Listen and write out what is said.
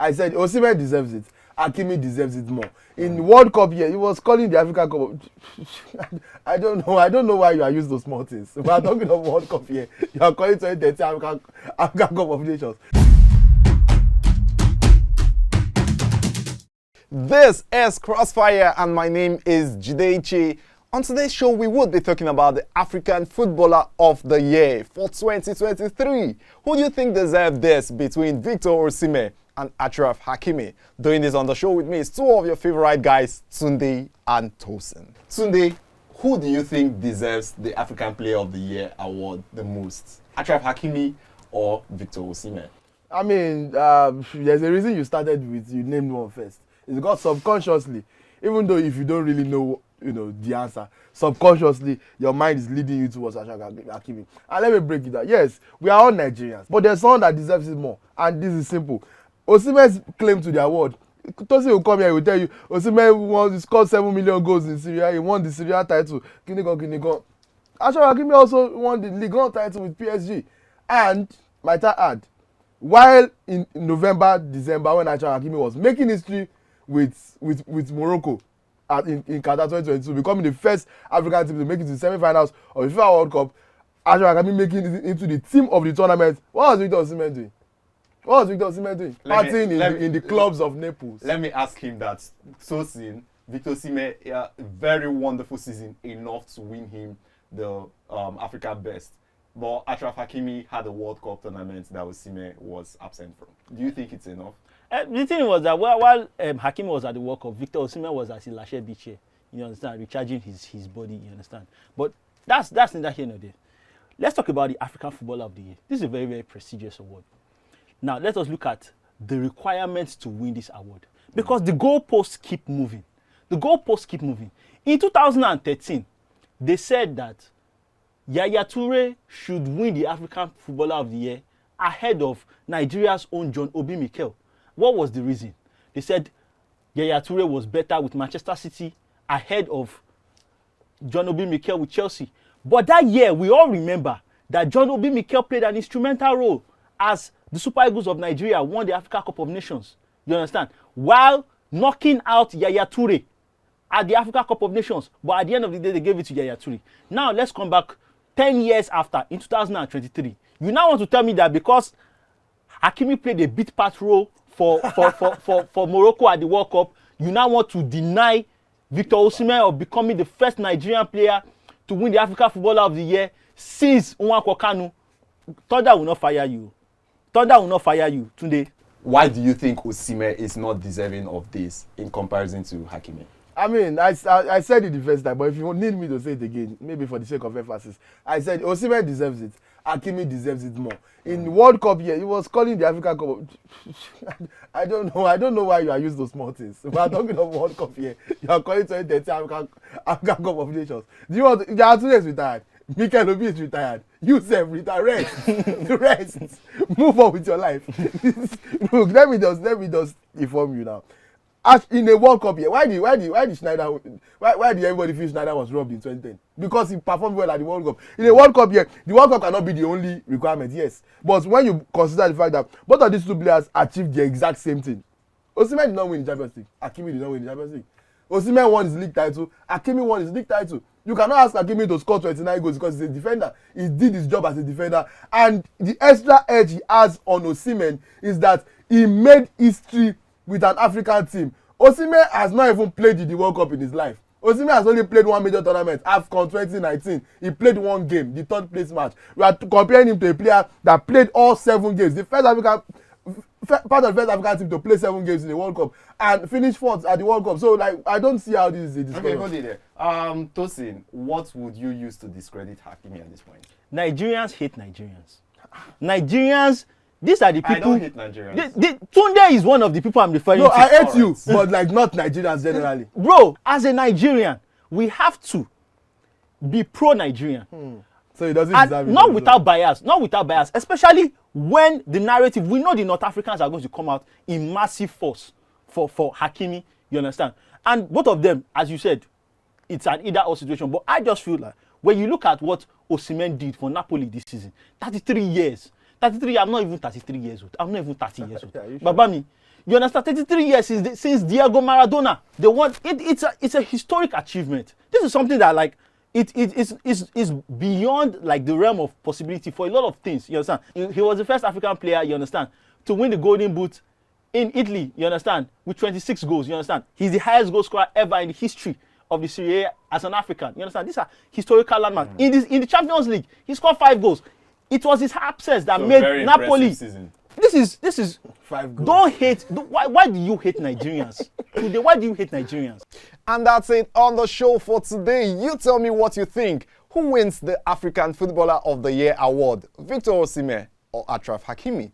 I said Osimhen deserves it. Hakimi deserves it more. In World Cup here, he was calling the African Cup. I don't know why you are used to small things. We are talking of World Cup here. You are calling 2030 African Cup of Nations. This is Crossfire and my name is Jideichi. On today's show, we would be talking about the African Footballer of the Year for 2023. Who do you think deserves this between Victor Osimhen and Achraf Hakimi? Doing this on the show with me is two of your favorite guys, Tunde and Tosin. Tunde, who do you think deserves the African Player of the Year award the most? Achraf Hakimi or Victor Osimhen? I mean, there's a reason you started with, you named one first. It's because subconsciously, even though if you don't really know, the answer, subconsciously, your mind is leading you towards Achraf Hakimi. And let me break it down. Yes, we are all Nigerians, but there's someone that deserves it more. And this is simple. Osimhen's claim to the award, Tosin will come here, he will tell you, Osimhen scored 7 million goals in Syria, he won the Syria title, Achraf Hakimi also won the Ligue 1 title with PSG. And, might I add, while in November, December, when Achraf Hakimi was making history with Morocco in Qatar 2022, becoming the first African team to make it to the semi-finals of the FIFA World Cup, Achraf Hakimi making it into the team of the tournament. What was Victor Osimhen doing? Partying in the clubs of Naples. Let me ask him that. Tosin, Victor Osimhen, very wonderful season, enough to win him the African best. But Achraf Hakimi had a World Cup tournament that Osimhen was absent from. Do you think it's enough? The thing was that while Hakimi was at the World Cup, Victor Osimhen was at Lashe Beach here. You understand? Recharging his body, you understand? But that's neither here nor there. Let's talk about the African Footballer of the Year. This is a very, very prestigious award. Now, let us look at the requirements to win this award. Because the goalposts keep moving. In 2013, they said that Yaya Toure should win the African Footballer of the Year ahead of Nigeria's own John Obi Mikel. What was the reason? They said Yaya Toure was better with Manchester City ahead of John Obi Mikel with Chelsea. But that year, we all remember that John Obi Mikel played an instrumental role as the Super Eagles of Nigeria won the Africa Cup of Nations. You understand? While knocking out Yaya Toure at the Africa Cup of Nations. But at the end of the day, they gave it to Yaya Toure. Now, let's come back 10 years after, in 2023. You now want to tell me that because Hakimi played a bit part role for Morocco at the World Cup, you now want to deny Victor Osimhen of becoming the first Nigerian player to win the African Footballer of the Year since Nwankwo Kanu. Thunder will not fire you. Tunde. Why do you think Osimhen is not deserving of this in comparison to Hakimi? I mean, I said it the first time, but if you need me to say it again, maybe for the sake of emphasis, I said Osimhen deserves it. Hakimi deserves it more. In World Cup here, he was calling the African Cup. I don't know why you are used to small things. We are talking of World Cup here. You are calling 2030 African Cup of Nations. Do you want? There are 2 days retired. Mikel Obi is retired. You self retire. Rest. Move on with your life. Look, let me just inform you now. As in a World Cup here, why did everybody feel Schneider was robbed in 2010? Because he performed well at the World Cup. In a World Cup here, the World Cup cannot be the only requirement, yes. But when you consider the fact that both of these two players achieved the exact same thing, Osimhen did not win the Champions League. Hakimi did not win the Champions League. Osimhen won his league title. Hakimi won his league title. You cannot ask Hakimi to score 29 goals because he's a defender. He did his job as a defender. And the extra edge he has on Osimhen is that he made history with an African team. Osimhen has not even played in the World Cup in his life. Osimhen has only played one major tournament, AFCON 2019. He played one game, the third place match. We are comparing him to a player that played all 7 games. The first African part of the first African team to play 7 games in the World Cup and finish 4th at the World Cup. So, I don't see how this is a discussion. Okay, hold it there. Tosin, what would you use to discredit Hakimi at this point? Nigerians hate Nigerians. These are the people. I don't hate Nigerians. Tunde is one of the people I'm referring to. No, I hate you, but not Nigerians generally. Bro, as a Nigerian, we have to be pro-Nigerian. So it doesn't deserve it. Not without bias, especially when the narrative, we know the North Africans are going to come out in massive force for Hakimi, you understand? And both of them, as you said, it's an either-or situation. But I just feel like when you look at what Osimhen did for Napoli this season, 33 years. I'm not even 33 years old. I'm not even 30 years old. Babami, You understand? 33 years since Diego Maradona. They won. It's a historic achievement. This is something that like is beyond like the realm of possibility for a lot of things. You understand? He was the first African player. You understand? To win the Golden Boot in Italy. You understand? With 26 goals. You understand? He's the highest goal scorer ever in the history of the Serie A as an African. You understand? These are historical landmarks. In the Champions League, he scored 5 goals. It was his absence that made Napoli. This is 5 goals. Don't hate. Why do you hate Nigerians? Today, why do you hate Nigerians? And that's it on the show for today. You tell me what you think. Who wins the African Footballer of the Year award? Victor Osimhen or Achraf Hakimi?